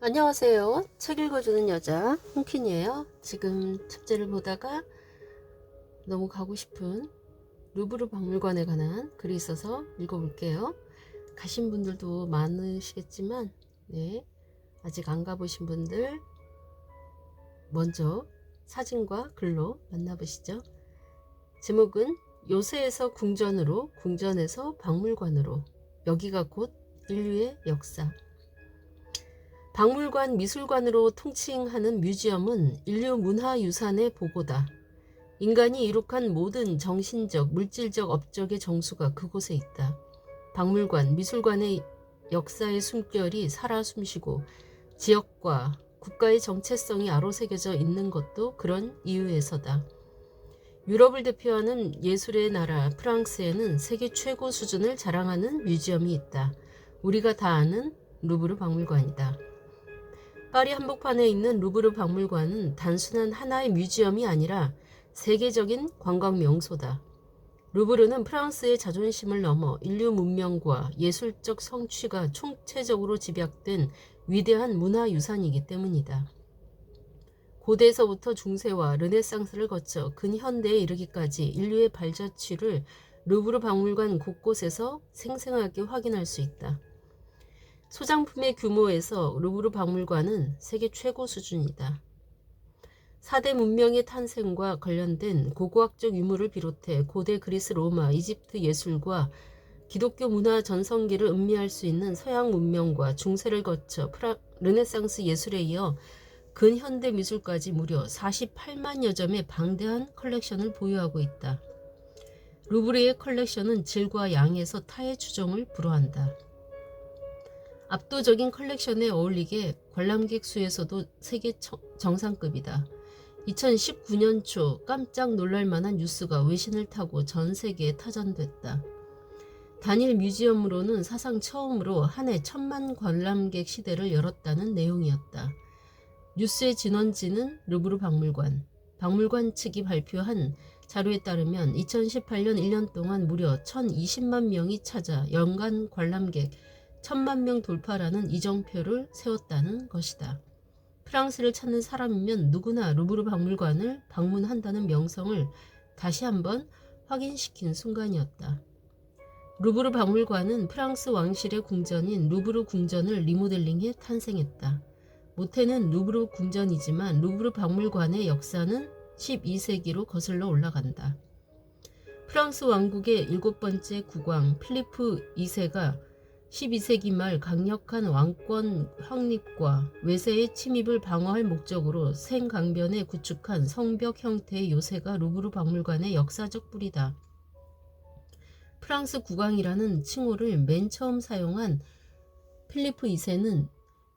안녕하세요. 책 읽어주는 여자 홍킨이에요. 지금 첩제를 보다가 너무 가고 싶은 루브르 박물관에 관한 글이 있어서 읽어볼게요. 가신 분들도 많으시겠지만 아직 안 가보신 분들 먼저 사진과 글로 만나보시죠. 제목은 요새에서 궁전으로, 궁전에서 박물관으로, 여기가 곧 인류의 역사. 박물관, 미술관으로 통칭하는 뮤지엄은 인류 문화유산의 보고다. 인간이 이룩한 모든 정신적, 물질적 업적의 정수가 그곳에 있다. 박물관, 미술관의 역사의 숨결이 살아 숨쉬고 지역과 국가의 정체성이 아로새겨져 있는 것도 그런 이유에서다. 유럽을 대표하는 예술의 나라 프랑스에는 세계 최고 수준을 자랑하는 뮤지엄이 있다. 우리가 다 아는 루브르 박물관이다. 파리 한복판에 있는 루브르 박물관은 단순한 하나의 뮤지엄이 아니라 세계적인 관광 명소다. 루브르는 프랑스의 자존심을 넘어 인류 문명과 예술적 성취가 총체적으로 집약된 위대한 문화유산이기 때문이다. 고대에서부터 중세와 르네상스를 거쳐 근현대에 이르기까지 인류의 발자취를 루브르 박물관 곳곳에서 생생하게 확인할 수 있다. 소장품의 규모에서 루브르 박물관은 세계 최고 수준이다. 4대 문명의 탄생과 관련된 고고학적 유물을 비롯해 고대 그리스, 로마, 이집트 예술과 기독교 문화 전성기를 음미할 수 있는 서양 문명과 중세를 거쳐 르네상스 예술에 이어 근현대 미술까지 무려 48만여 점의 방대한 컬렉션을 보유하고 있다. 루브르의 컬렉션은 질과 양에서 타의 추종을 불허한다. 압도적인 컬렉션에 어울리게 관람객 수에서도 세계 정상급이다. 2019년 초 깜짝 놀랄만한 뉴스가 외신을 타고 전 세계에 타전됐다. 단일 뮤지엄으로는 사상 처음으로 한 해 1000만 관람객 시대를 열었다는 내용이었다. 뉴스의 진원지는 루브르 박물관. 박물관 측이 발표한 자료에 따르면 2018년 1년 동안 무려 1020만 명이 찾아 연간 관람객 1000만 명 돌파라는 이정표를 세웠다는 것이다. 프랑스를 찾는 사람이면 누구나 루브르 박물관을 방문한다는 명성을 다시 한번 확인시킨 순간이었다. 루브르 박물관은 프랑스 왕실의 궁전인 루브르 궁전을 리모델링해 탄생했다. 모태는 루브르 궁전이지만 루브르 박물관의 역사는 12세기로 거슬러 올라간다. 프랑스 왕국의 7번째 국왕 필리프 2세가 12세기 말 강력한 왕권 확립과 외세의 침입을 방어할 목적으로 생강변에 구축한 성벽 형태의 요새가 루브르 박물관의 역사적 뿌리다. 프랑스 국왕이라는 칭호를 맨 처음 사용한 필리프 2세는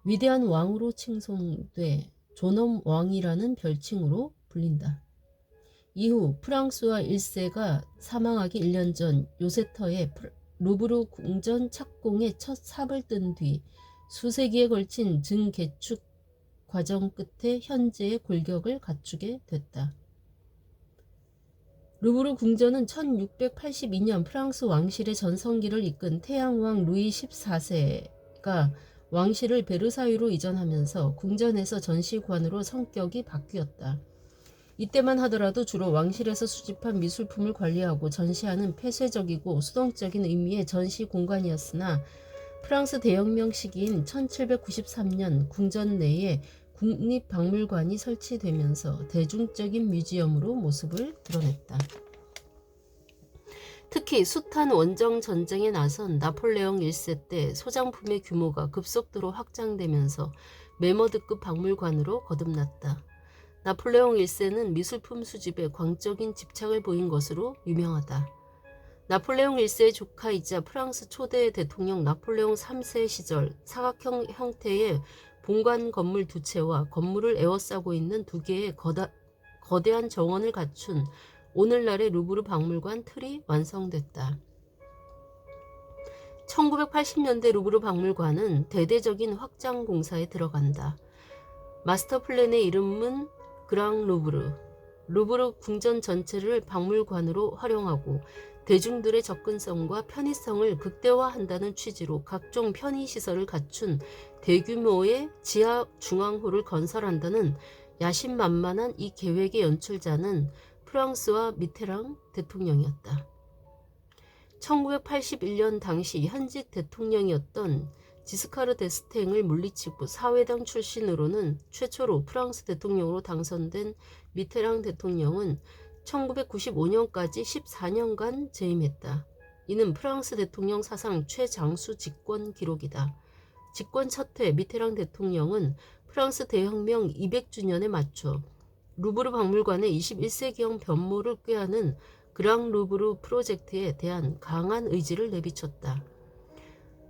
위대한 왕으로 칭송돼 존엄 왕이라는 별칭으로 불린다. 이후 프랑스와 1세가 사망하기 1년 전 요새터에 루브르 궁전 착공의 첫 삽을 뜬 뒤 수세기에 걸친 증개축 과정 끝에 현재의 골격을 갖추게 됐다. 루브르 궁전은 1682년 프랑스 왕실의 전성기를 이끈 태양왕 루이 14세가 왕실을 베르사유로 이전하면서 궁전에서 전시관으로 성격이 바뀌었다. 이때만 하더라도 주로 왕실에서 수집한 미술품을 관리하고 전시하는 폐쇄적이고 수동적인 의미의 전시 공간이었으나 프랑스 대혁명 시기인 1793년 궁전 내에 국립박물관이 설치되면서 대중적인 뮤지엄으로 모습을 드러냈다. 특히 숱한 원정 전쟁에 나선 나폴레옹 1세 때 소장품의 규모가 급속도로 확장되면서 메머드급 박물관으로 거듭났다. 나폴레옹 1세는 미술품 수집에 광적인 집착을 보인 것으로 유명하다. 나폴레옹 1세의 조카이자 프랑스 초대 대통령 나폴레옹 3세 시절 사각형 형태의 본관 건물 2채와 건물을 에워싸고 있는 2개의 거대한 정원을 갖춘 오늘날의 루브르 박물관 틀이 완성됐다. 1980년대 루브르 박물관은 대대적인 확장 공사에 들어간다. 마스터 플랜의 이름은 그랑 루브르. 루브르 궁전 전체를 박물관으로 활용하고 대중들의 접근성과 편의성을 극대화한다는 취지로 각종 편의시설을 갖춘 대규모의 지하 중앙호를 건설한다는 야심만만한 이 계획의 연출자는 프랑스와 미테랑 대통령이었다. 1981년 당시 현직 대통령이었던 지스카르 데스탱을 물리치고 사회당 출신으로는 최초로 프랑스 대통령으로 당선된 미테랑 대통령은 1995년까지 14년간 재임했다. 이는 프랑스 대통령 사상 최장수 집권 기록이다. 집권 첫해 미테랑 대통령은 프랑스 대혁명 200주년에 맞춰 루브르 박물관의 21세기형 변모를 꾀하는 그랑 루브르 프로젝트에 대한 강한 의지를 내비쳤다.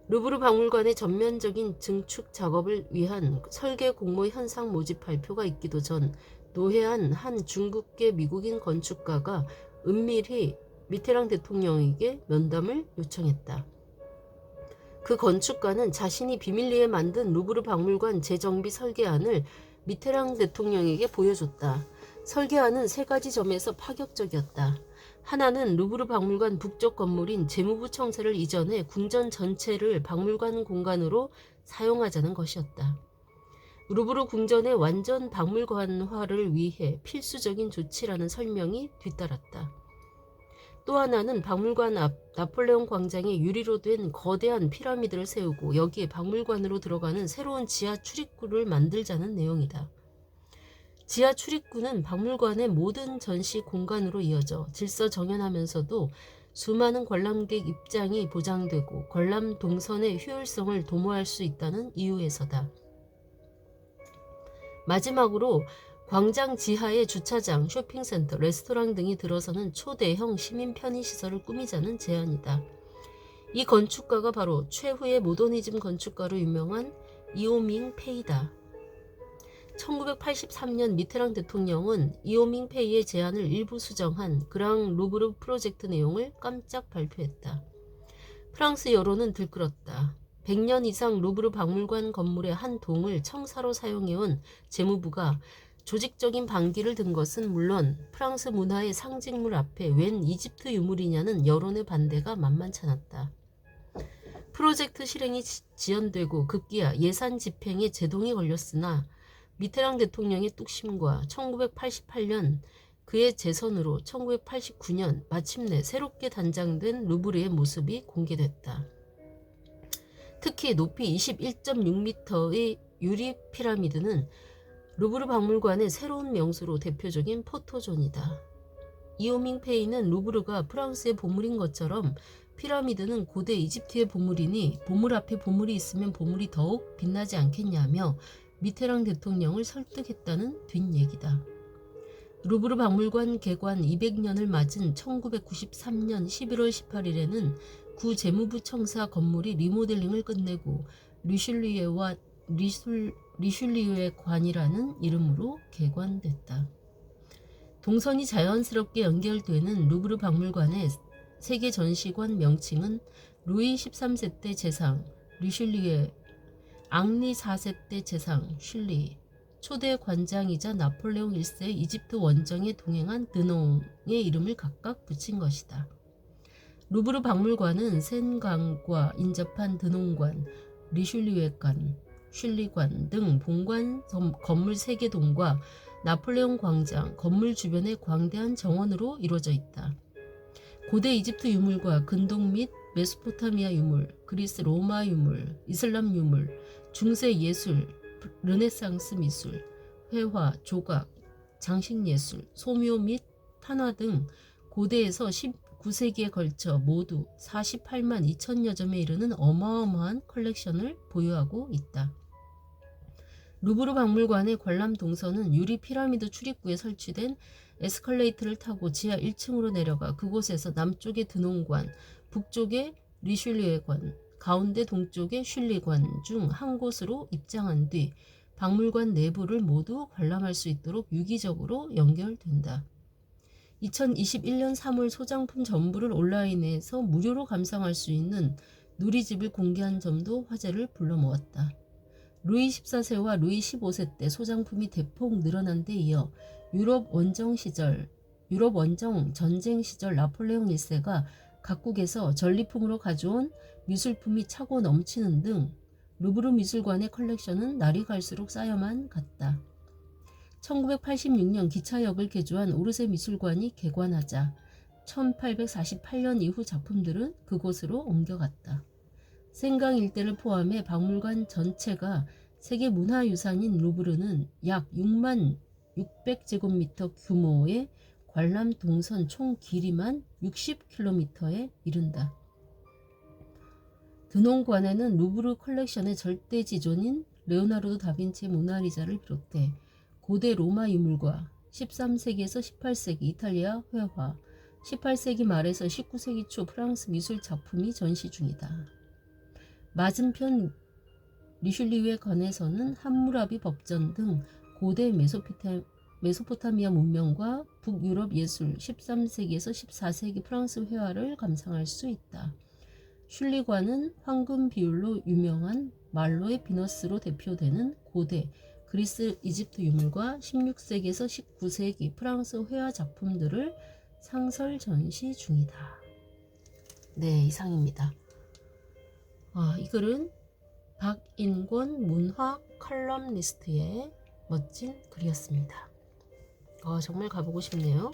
루브르 박물관의 전면적인 증축 작업을 위한 설계 공모 현상 모집 발표가 있기도 전 노회한 한 중국계 미국인 건축가가 은밀히 미테랑 대통령에게 면담을 요청했다. 그 건축가는 자신이 비밀리에 만든 루브르 박물관 재정비 설계안을 미테랑 대통령에게 보여줬다. 설계안은 세 가지 점에서 파격적이었다. 하나는 루브르 박물관 북쪽 건물인 재무부 청사를 이전해 궁전 전체를 박물관 공간으로 사용하자는 것이었다. 루브르 궁전의 완전 박물관화를 위해 필수적인 조치라는 설명이 뒤따랐다. 또 하나는 박물관 앞 나폴레옹 광장에 유리로 된 거대한 피라미드를 세우고 여기에 박물관으로 들어가는 새로운 지하 출입구를 만들자는 내용이다. 지하 출입구는 박물관의 모든 전시 공간으로 이어져 질서정연하면서도 수많은 관람객 입장이 보장되고 관람 동선의 효율성을 도모할 수 있다는 이유에서다. 마지막으로 광장 지하에 주차장, 쇼핑센터, 레스토랑 등이 들어서는 초대형 시민 편의시설을 꾸미자는 제안이다. 이 건축가가 바로 최후의 모더니즘 건축가로 유명한 이오밍 페이다. 1983년 미테랑 대통령은 이오밍 페이의 제안을 일부 수정한 그랑 루브르 프로젝트 내용을 깜짝 발표했다. 프랑스 여론은 들끓었다. 100년 이상 루브르 박물관 건물의 한 동을 청사로 사용해온 재무부가 조직적인 반기를 든 것은 물론 프랑스 문화의 상징물 앞에 웬 이집트 유물이냐는 여론의 반대가 만만찮았다. 프로젝트 실행이 지연되고 급기야 예산 집행에 제동이 걸렸으나 미테랑 대통령의 뚝심과 1988년 그의 재선으로 1989년 마침내 새롭게 단장된 루브르의 모습이 공개됐다. 특히 높이 21.6m의 유리 피라미드는 루브르 박물관의 새로운 명소로 대표적인 포토존이다. 이오밍 페이는 루브르가 프랑스의 보물인 것처럼 피라미드는 고대 이집트의 보물이니 보물 앞에 보물이 있으면 보물이 더욱 빛나지 않겠냐며 미테랑 대통령을 설득했다는 뒷얘기다. 루브르 박물관 개관 200년을 맞은 1993년 11월 18일에는 구 재무부 청사 건물이 리모델링을 끝내고 리슐리에의 관이라는 이름으로 개관됐다. 동선이 자연스럽게 연결되는 루브르 박물관의 세계 전시관 명칭은 루이 13세 때 재상 리슐리에, 앙리 4세 때 재상 슐리, 초대 관장이자 나폴레옹 1세의 이집트 원정에 동행한 드농의 이름을 각각 붙인 것이다. 루브르 박물관은 센강과 인접한 드농관, 리슐리에관, 슐리관 등 본관 건물 3개 동과 나폴레옹 광장, 건물 주변의 광대한 정원으로 이루어져 있다. 고대 이집트 유물과 근동 및 메소포타미아 유물, 그리스 로마 유물, 이슬람 유물, 중세 예술, 르네상스 미술, 회화, 조각, 장식예술, 소묘 및 탄화 등 고대에서 19세기에 걸쳐 모두 48만 2천여 점에 이르는 어마어마한 컬렉션을 보유하고 있다. 루브르 박물관의 관람 동선은 유리 피라미드 출입구에 설치된 에스컬레이터를 타고 지하 1층으로 내려가 그곳에서 남쪽의 드농관, 북쪽의 리슐리에관, 가운데 동쪽의 슐리관 중 한 곳으로 입장한 뒤 박물관 내부를 모두 관람할 수 있도록 유기적으로 연결된다. 2021년 3월 소장품 전부를 온라인에서 무료로 감상할 수 있는 누리집을 공개한 점도 화제를 불러모았다. 루이 14세와 루이 15세 때 소장품이 대폭 늘어난 데 이어 유럽 원정 전쟁 시절 나폴레옹 1세가 각국에서 전리품으로 가져온 미술품이 차고 넘치는 등 루브르 미술관의 컬렉션은 날이 갈수록 쌓여만 갔다. 1986년 기차역을 개조한 오르세 미술관이 개관하자 1848년 이후 작품들은 그곳으로 옮겨갔다. 생강 일대를 포함해 박물관 전체가 세계문화유산인 루브르는 약 6만 600제곱미터 규모의 관람 동선 총 길이만 60km에 이른다. 드논관에는 루브르 컬렉션의 절대지존인 레오나르도 다빈치의 모나리자를 비롯해 고대 로마 유물과 13세기에서 18세기 이탈리아 회화, 18세기 말에서 19세기 초 프랑스 미술 작품이 전시 중이다. 맞은편 리슐리에 관에서는 함무라비 법전 등 고대 메소포타미아 문명과 북유럽 예술 13세기에서 14세기 프랑스 회화를 감상할 수 있다. 슐리관은 황금 비율로 유명한 말로의 비너스로 대표되는 고대 그리스 이집트 유물과 16세기에서 19세기 프랑스 회화 작품들을 상설 전시 중이다. 네, 이상입니다. 이 글은 박인권 문화 칼럼니스트의 멋진 글이었습니다. 정말 가보고 싶네요.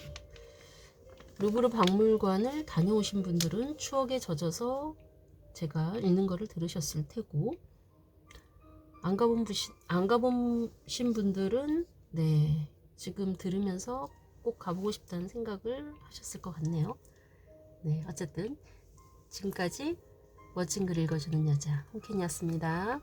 루브르 박물관을 다녀오신 분들은 추억에 젖어서 제가 읽는 거를 들으셨을 테고, 안 가보신 분들은 네, 지금 들으면서 꼭 가보고 싶다는 생각을 하셨을 것 같네요. 네, 어쨌든 지금까지 멋진 글 읽어주는 여자 홍캔이었습니다.